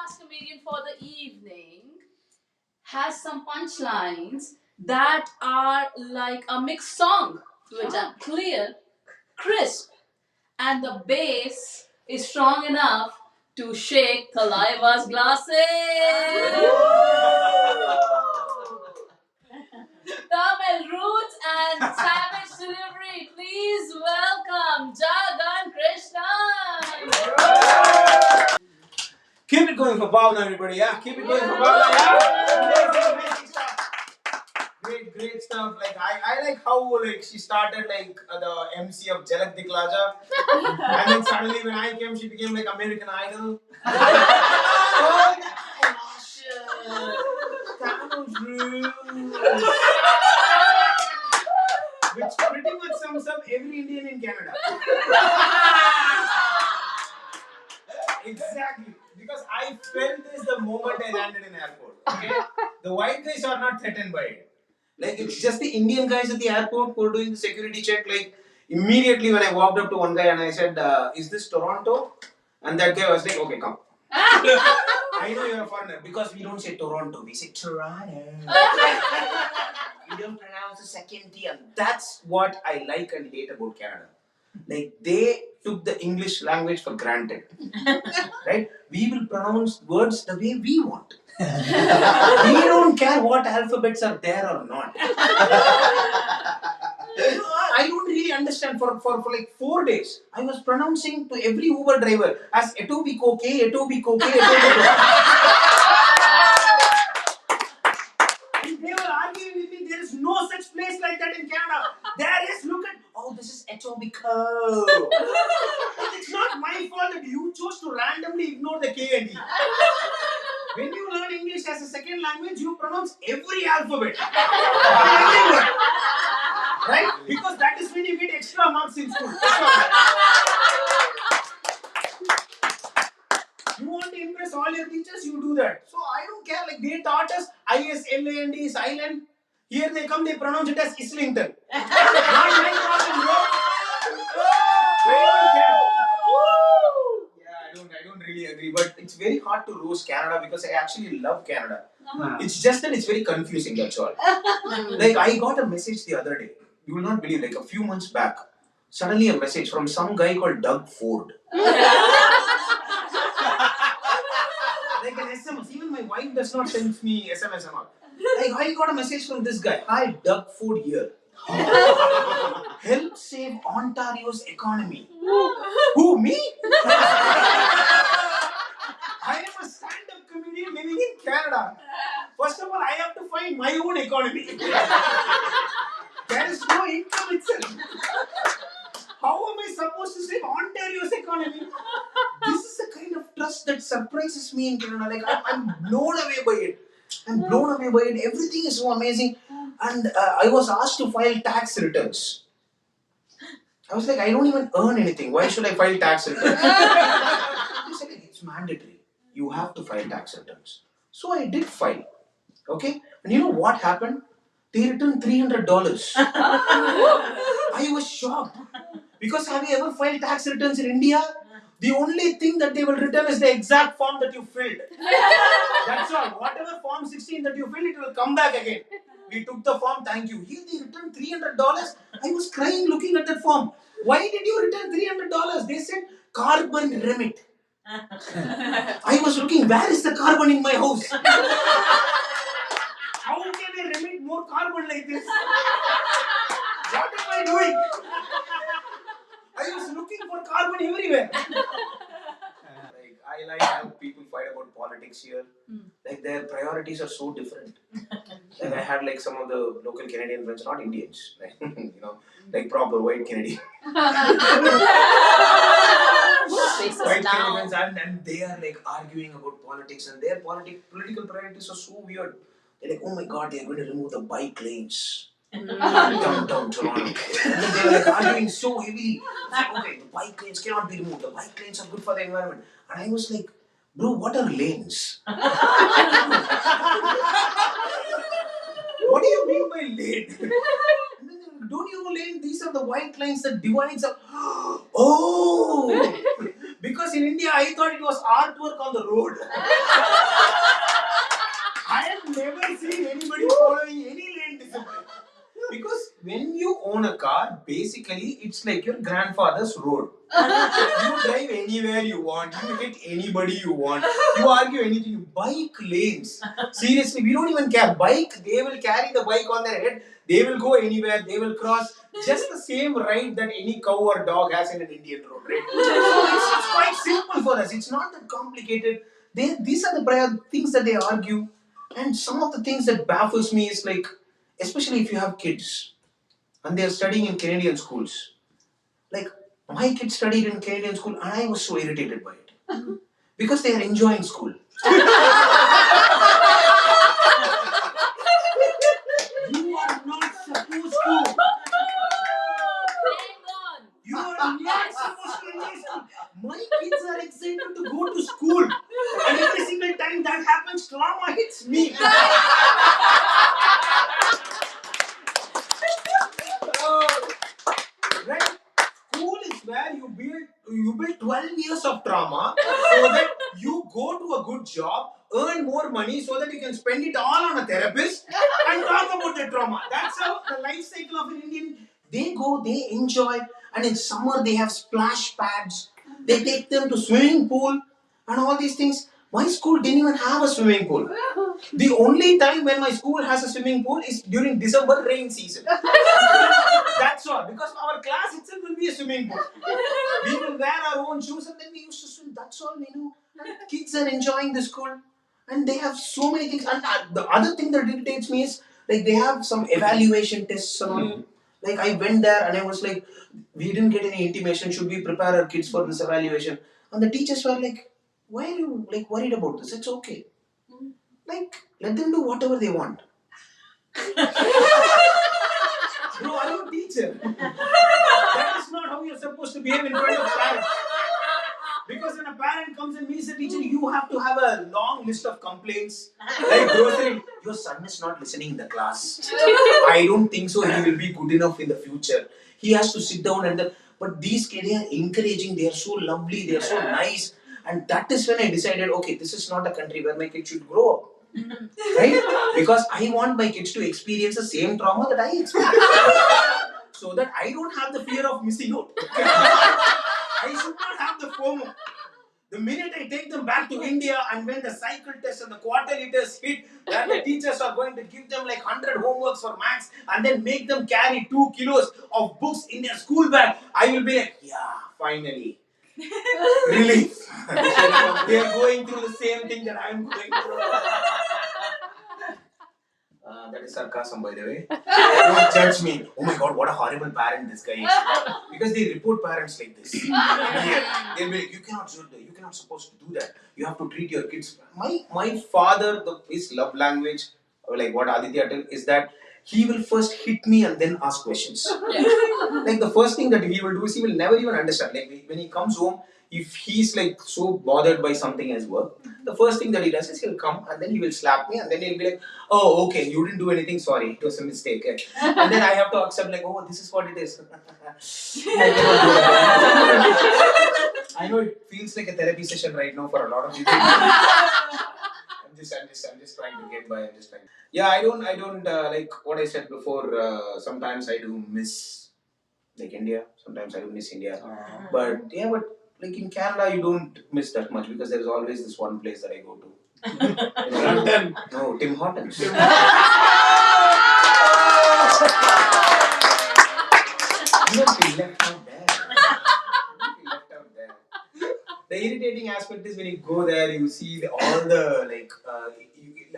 last comedian for the evening has some punchlines that are like a mixed song, which are clear, crisp, and the bass is strong enough to shake Thalaiva's glasses. Tamil roots and savage delivery. Please welcome Jagan Krishnan. Keep it going for Bhavna, everybody. Yeah, keep it going for Bhavna. Yeah, amazing stuff. Great stuff. Like I like how like she started like the MC of Jalak Diklaja, and then suddenly when I came, she became like American Idol. Oh gosh, Tamil roots. Which pretty much sums up every Indian in Canada. Exactly. Because I felt this the moment I landed in airport. Okay? The white guys are not threatened by it. Like it's just the Indian guys at the airport who are doing the security check. Like immediately when I walked up to one guy and I said, "Is this Toronto?" And that guy was like, "Okay, come." I know you're a foreigner because we don't say Toronto, we say Toronto. We don't pronounce the second T, and that's what I like and hate about Canada. Like they took the English language for granted, right? We will pronounce words the way we want. We don't care what alphabets are there or not. I don't really understand. For like 4 days, I was pronouncing to every Uber driver as Etobicoke, Etobicoke, Etobicoke. They were arguing with me. There is no such place like that in Canada. There is. Look at. Oh, this is Etobicoke. It's not my fault that you chose to randomly ignore the K and E. When you learn English as a second language, you pronounce every alphabet. Every word. Right? Because that is when you get extra marks in school. You want to impress all your teachers, you do that. So I don't care. Like they taught us ISLAND is island. Here they come, they pronounce it as Islington. Not my problem, bro. I don't care. Yeah, I don't really agree. But it's very hard to roast Canada because I actually love Canada. It's just that it's very confusing, that's all. Like I got a message the other day. You will not believe, like a few months back, suddenly a message from some guy called Doug Ford. Like an SMS. Even my wife does not send me SMS and all. Like I got a message from this guy. Hi, Doug Ford here. Help save Ontario's economy. Who, me? I am a stand-up comedian living in Canada. First of all, I have to find my own economy. There is no income itself. How am I supposed to save Ontario's economy? This is the kind of trust that surprises me in Canada. Like I'm blown away by it. Everything is so amazing. And I was asked to file tax returns. I was like, I don't even earn anything. Why should I file tax returns? They said, it's mandatory. You have to file tax returns. So I did file. Okay? And you know what happened? They returned $300. I was shocked. Because have you ever filed tax returns in India? The only thing that they will return is the exact form that you filled. That's all. Whatever form 16 that you filled, it will come back again. We took the form, thank you. Here they returned $300. I was crying looking at that form. Why did you return $300? They said carbon remit. I was looking, where is the carbon in my house? How can I remit more carbon like this? What am I doing? I was looking for carbon everywhere. I like how people fight about politics here. Like their priorities are so different. Like I had like some of the local Canadian friends, not Indians, like, like proper white Canadian. White Canadians, and they are like arguing about politics, and their political priorities are so weird. They're like, oh my god, they're going to remove the bike lanes. Downtown Toronto. And then they were like arguing so heavily. Like, okay, the bike lanes cannot be removed. The bike lanes are good for the environment. And I was like, bro, what are lanes? What do you mean by lane? Don't you know lane? These are the white lines that divides up. Oh! Because Because in India, I thought it was artwork on the road. I have never seen anybody following any lane discipline. Because when you own a car, basically it's like your grandfather's road. You drive anywhere you want, you hit anybody you want, you argue anything. Bike lanes. Seriously, we don't even care. Bike, they will carry the bike on their head, they will go anywhere, they will cross. Just the same right that any cow or dog has in an Indian road, right? So it's quite simple for us. It's not that complicated. These are the things that they argue. And some of the things that baffles me is like, especially if you have kids and they are studying in Canadian schools. Like, my kids studied in Canadian school and I was so irritated by it. Because they are enjoying school. You are not supposed to. You are not supposed to enjoy school. My kids are excited to go to school. And every single time that happens, trauma hits me. Right? School is where you build 12 years of trauma so that you go to a good job, earn more money so that you can spend it all on a therapist and talk about the trauma. That's how the life cycle of an Indian. They go, they enjoy, and in summer they have splash pads. They take them to swimming pool and all these things. My school didn't even have a swimming pool. The only time when my school has a swimming pool is during December rain season. That's all. Because our class itself will be a swimming pool. We will wear our own shoes and then we used to swim. That's all we know. And kids are enjoying the school. And they have so many things. And the other thing that irritates me is like they have some evaluation tests and all. Like I went there and I was like, we didn't get any intimation. Should we prepare our kids for this evaluation? And the teachers were like, why are you like worried about this? It's okay. Like, let them do whatever they want. Bro, are you a teacher? That is not how you're supposed to behave in front of parents. Because when a parent comes and meets a teacher, you have to have a long list of complaints. Like grocery, your son is not listening in the class. I don't think so. He will be good enough in the future. He has to sit down and but these kids, they are encouraging. They are so lovely. They are so nice. And that is when I decided, okay, this is not a country where my kids should grow up. Right? Because I want my kids to experience the same trauma that I experienced. So that I don't have the fear of missing out. I should not have the FOMO. The minute I take them back to India and when the cycle test and the quarter liters hit, where the teachers are going to give them like 100 homeworks for maths and then make them carry 2 kilos of books in their school bag, I will be like, yeah, finally. Relief. They are going through the same thing that I am going through. That is sarcasm, by the way. Don't judge me. Oh my god, what a horrible parent this guy is. Because they report parents like this. They'll be like, you cannot supposed to do that. You have to treat your kids. My father, his love language, like what Aditya did, is that he will first hit me and then ask questions. Like the first thing that he will do is he will never even understand. Like when he comes home, if he's like so bothered by something as work, the first thing that he does is he'll come and then he will slap me and then he'll be like, oh, okay, you didn't do anything, sorry, it was a mistake. And then I have to accept like, oh, this is what it is. I know it feels like a therapy session right now for a lot of people. I'm just trying to get by. Yeah, I don't like what I said before. Sometimes I do miss like India. Sometimes I do miss India. But like in Canada, you don't miss that much because there is always this one place that I go to. London. No, Tim Hortons. You don't feel left out there. The irritating aspect is when you go there, you see all the like.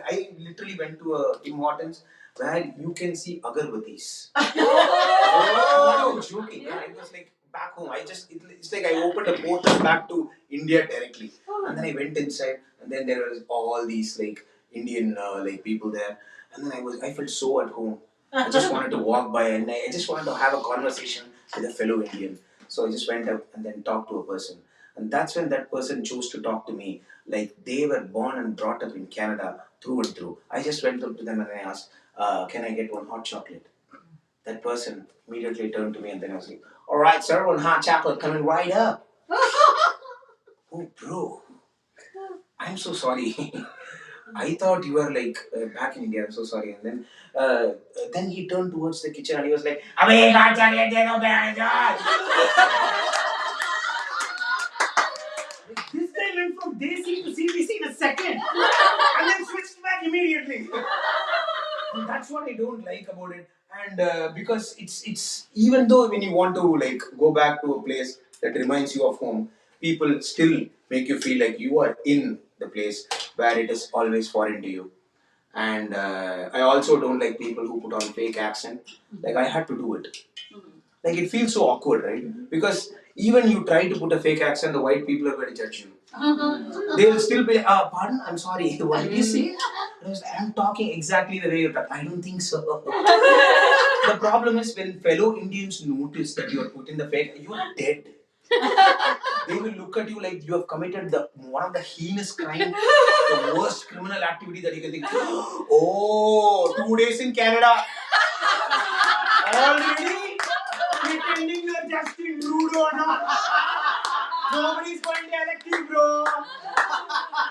I literally went to a Tim Hortons where you can see agarbatis. I'm not even joking. Yeah. It was like back home. It's like I opened a portal back to India directly, and then I went inside, and then there was all these like Indian like people there, and then I felt so at home. I just wanted to walk by and I just wanted to have a conversation with a fellow Indian. So I just went up and then talked to a person. And that's when that person chose to talk to me. Like they were born and brought up in Canada through and through. I just went up to them and I asked, can I get one hot chocolate? That person immediately turned to me and then I was like, alright sir, one hot chocolate coming right up. Oh, bro, I'm so sorry. I thought you were like back in India. I'm so sorry. And then he turned towards the kitchen and he was like, "Abhi khaan chale de do This guy went from Desi to CBC in a second, and then switched back immediately. And that's what I don't like about it. And because it's even though when you want to like go back to a place that reminds you of home, people still make you feel like you are in the place where it is always foreign to you. And I also don't like people who put on fake accent. Like I had to do it. Like it feels so awkward, right? Because even you try to put a fake accent, the white people are going to judge you. They will still be, pardon, I'm sorry, what did you say? And I was like, I'm talking exactly the way you talk. I don't think so. The problem is when fellow Indians notice that you are putting the fake, you are dead. They will look at you like you have committed one of the heinous crime, the worst criminal activity that you can think. Oh, 2 days in Canada. Already pretending you are Justin Trudeau or not. Nobody's going to elect you, bro.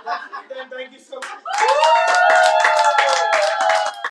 That's it then. Thank you so much.